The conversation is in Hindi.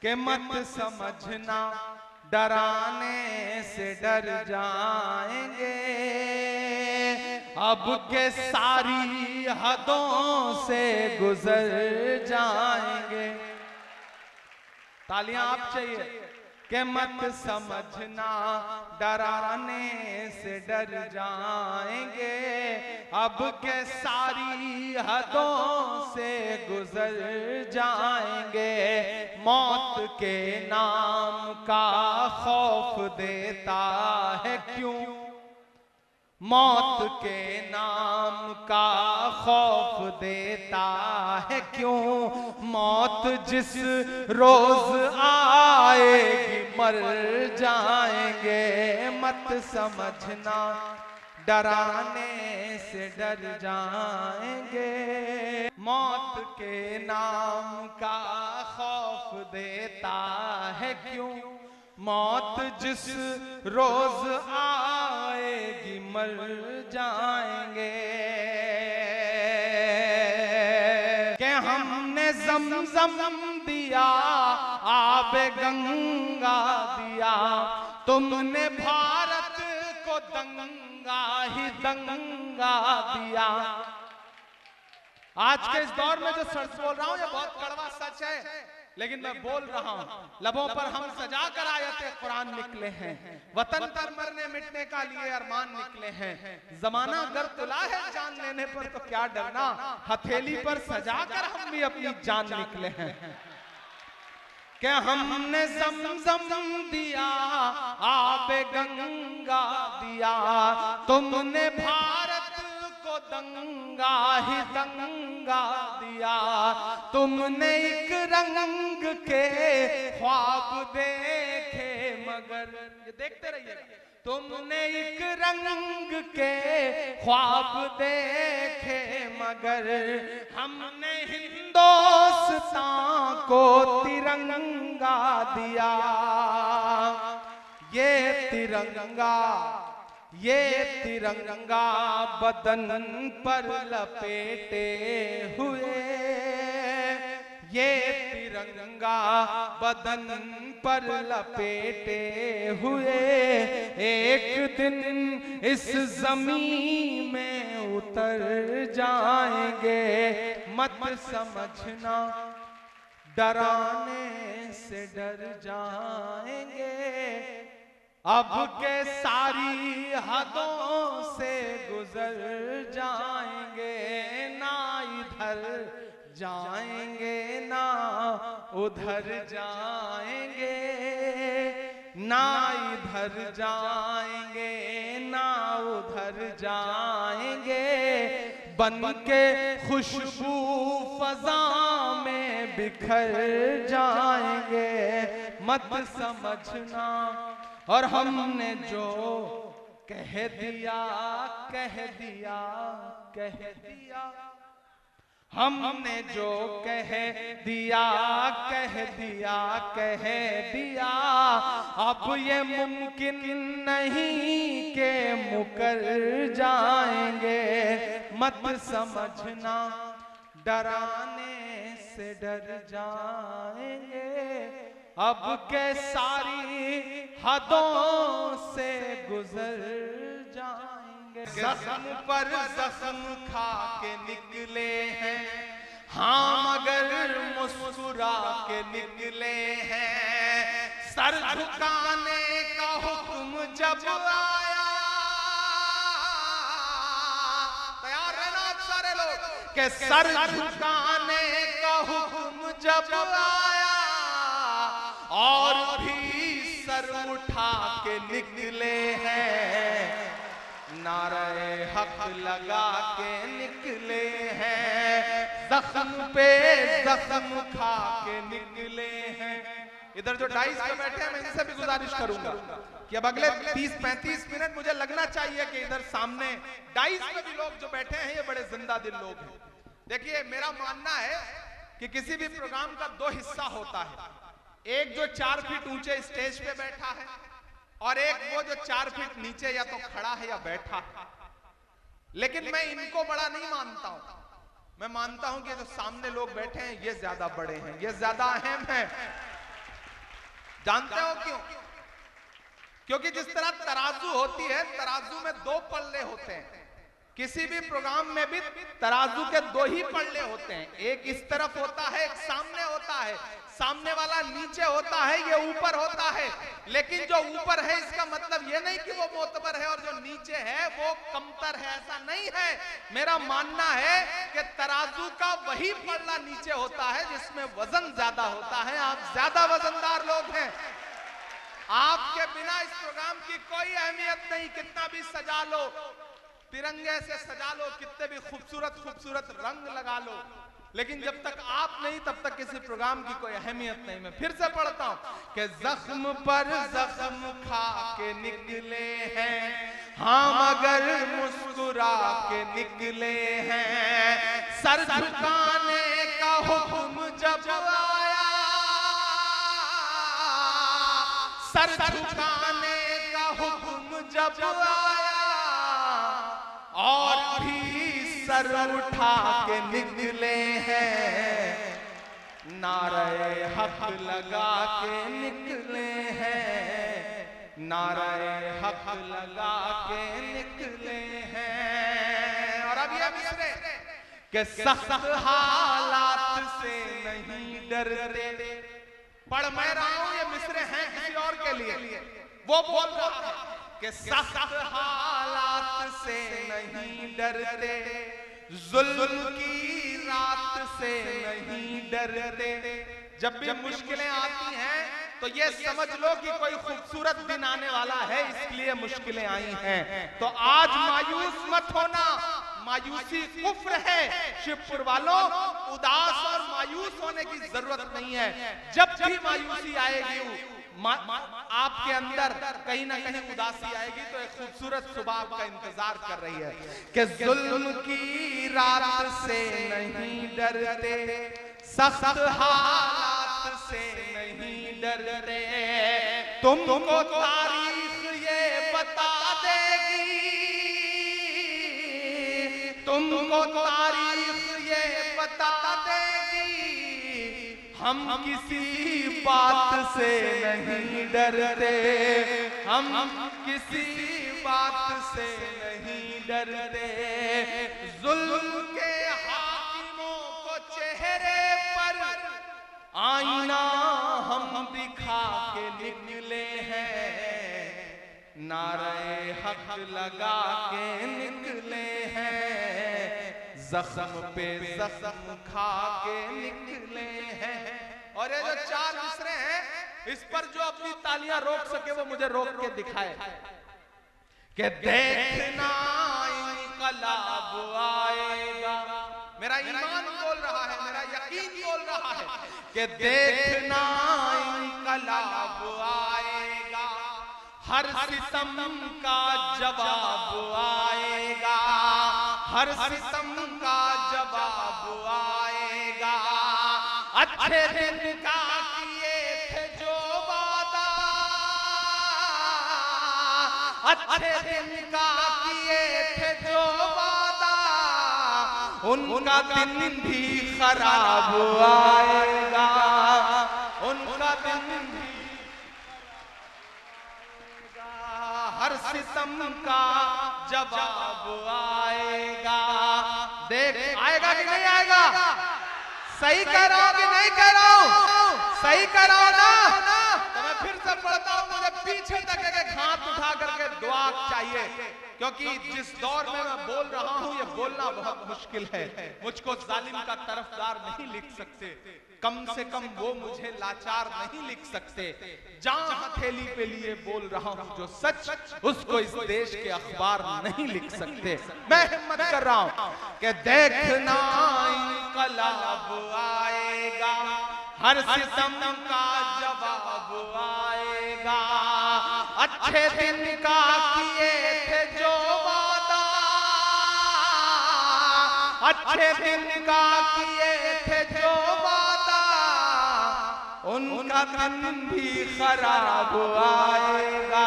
कि मत समझना डराने से डर जाएंगे, अब के सारी हदों से गुजर जाएंगे। तालियां आप चाहिए। कि मत समझना डराने से डर जाएंगे, अब के सारी हदों से गुजर जाएंगे। मौत के नाम का खौफ देता है क्यों, मौत के नाम का खौफ देता है क्यों। मौत जिस रोज आएगी मर जाएंगे, मत समझना डराने से डर जाएंगे। मौत के नाम का खौफ देता है क्यों, मौत जिस रोज आएगी मर जाएंगे। कि हमने ज़मज़म दिया आबे गंगा दिया, तुमने भारत को दंगा ही दंगा दिया। आज के इस दौर में जो सच बोल रहा हूं ये बहुत कड़वा सच है, लेकिन मैं बोल रहा हूं। लबों पर हम सजा कर आयते कुरान निकले हैं, वतन पर मरने मिटने का लिए अरमान निकले हैं। जमाना अगर तुला है जान लेने पर तो क्या डरना, हथेली पर सजा कर हम भी अपनी जान निकले हैं। कि हमने ज़मज़म दिया आबे गंगा दिया, तुमने भारत को दंगा ही दंगा दिया। तुमने एक रंग के ख्वाब देखे मगर, ये देखते रहिए, तुमने एक रंग के ख्वाब देखे मगर, हमने हिंदुस्तान को तिरंगा दिया। ये तिरंगा बदन पर लपेटे हुए, ये तिरंगा बदन पर लपेटे हुए, एक दिन इस जमीन में उतर जाएंगे। मत समझना डराने से डर जाएंगे, अब के सारी हदों से गुजर जाएंगे। ना इधर जाएंगे ना उधर जाएंगे, ना इधर जाएंगे ना उधर जाएंगे। बन के खुशबू फजा में बिखर जाएंगे। मत समझना, और हमने जो कह दिया कह दिया कह दिया, हमने जो कह दिया कह दिया कह दिया। अब ये मुमकिन नहीं के मुकर जाएंगे। मत समझना डराने से डर जाएंगे, अब के सारी हदों से गुजर जाएंगे। जख्म पर जख्म खा के निकले हैं, हाँ मगर मुस्कुरा के निकले हैं। सर झुकाने का हुक्म जब आया, तैयार रहना आप सारे लोग, कि सर झुकाने का हुक्म जब आया, और भी सर उठा के निकले हैं। नारे हक लगा के निकले हैं, जख्म पे जख्म खा के निकले हैं। इधर जो डाइस पे बैठे हैं मैं इनसे भी गुजारिश करूंगा कि अब अगले 30-35 मिनट मुझे लगना चाहिए कि इधर सामने डाइस में भी लोग जो बैठे हैं ये बड़े जिंदा दिल लोग हैं। देखिए मेरा मानना है कि किसी भी प्रोग्राम का 2 हिस्सा होता है, एक जो 4 फीट ऊंचे स्टेज पे बैठा है और एक वो जो 4 फीट नीचे या तो खड़ा है या बैठा है। लेकिन मैं इनको बड़ा नहीं मानता हूं, मैं मानता हूं कि जो सामने लोग बैठे हैं ये ज्यादा बड़े हैं, ये ज्यादा अहम है। जानते हो क्यों? क्योंकि जिस तरह तराजू होती है, तराजू में दो पल्ले होते हैं। किसी भी प्रोग्राम में भी तराजू के दो ही पल्ले होते हैं, एक इस तरफ होता है, एक सामने होता है। सामने वाला नीचे होता है, ये ऊपर होता है। लेकिन जो ऊपर है इसका मतलब ये नहीं कि वो मोतबर है और जो नीचे है वो कमतर है, ऐसा नहीं है। मेरा मानना है कि तराजू का वही पल्ला नीचे होता है जिसमें वजन ज्यादा होता है। आप ज्यादा वजनदार लोग हैं, आपके बिना इस प्रोग्राम की कोई अहमियत नहीं। कितना भी सजा लो, तिरंगे से सजा लो, कितने भी खूबसूरत खूबसूरत रंग लगा लो, लेकिन जब तक आप नहीं तब तक किसी प्रोग्राम की कोई अहमियत नहीं। मैं फिर से पढ़ता हूं कि जख्म पर जख्म खा के निकले हैं हम, अगर मुस्कुरा के निकले हैं। सर झुकाने का हुक्म जब आया, सर झुकाने का हुक्म जब आया, और भी सर उठा के निकले हैं। नारे हक लगा के निकले हैं, नारे हक लगा के निकले हैं। और अब ये मिसरे कि सख्त हालात से नहीं डरते। पढ़ मैं रहा हूं, ये मिसरे हैं किसी और के लिए। वो बोल रहा है कि सख्त हालात से नहीं डरते, जुल्म की रात से नहीं डरते। जब भी मुश्किलें आती हैं तो ये समझ लो कि कोई खूबसूरत दिन आने वाला है, इसलिए मुश्किलें आई हैं। तो आज मायूस मत होना, मायूसी कुफ्र है। शिवपुर वालों, उदास और मायूस होने की जरूरत नहीं है। जब भी मायूसी आएगी, आपके अंदर कहीं ना कहीं उदासी आएगी, तो एक खूबसूरत सुबह आपका इंतजार कर रही है कि जुल्म की रात से नहीं डरते, सख्त हालात से नहीं डरते। तुमको तारीख ये बता देगी, तुमको तारीख ये बता देगी, हम किसी बात से नहीं डरते, हम किसी बात से नहीं डरते। जुल्म के हाकिमों को चेहरे पर आईना हम दिखा के निकले हैं, नारे हक लगा के निकले हैं, जख्म पे जख्म खा के निकले हैं। और ये जो चार मिसरे हैं, इस पर जो अपनी तालियां रोक सके वो मुझे रोक के दिखाए कि देखना इनकलाब आएगा। मेरा ईमान बोल रहा है, मेरा यकीन बोल रहा है कि देखना इनकलाब आएगा, हर सितम का जवाब आएगा, हर सितम का जवाब आएगा। अच्छे दिन का किए थे जो वादा, अच्छे दिन का किए थे जो वादा, उनका दिन भी खराब आएगा, उनका दिन भी हर सितम का जवाब आएगा। देख आएगा कि नहीं आएगा? सही कह रहा हूं कि नहीं कह रहा हूं? सही कह रहा हूं ना? तो मैं फिर से पढ़ता हूं, मुझे पीछे तक एक हाथ उठा करके दुआ चाहिए, क्योंकि जिस दौर में मैं बोल रहा हूं ये बोलना बहुत मुश्किल है। मुझको जालिम का तरफदार नहीं लिख सकते, कम से कम वो मुझे लाचार नहीं लिख सकते। जहां हथेली पे लिए बोल रहा हूं जो सच, उसको इस देश के अखबार नहीं लिख सकते। मैं हिम्मत कर रहा हूं कि देखना इनकलाब आएगा, हर सितम का जवाब आएगा। अच्छे दिन का किए थे जो वादा, अच्छे दिन का किए थे जो वादा, उनका दिन भी खराब आएगा।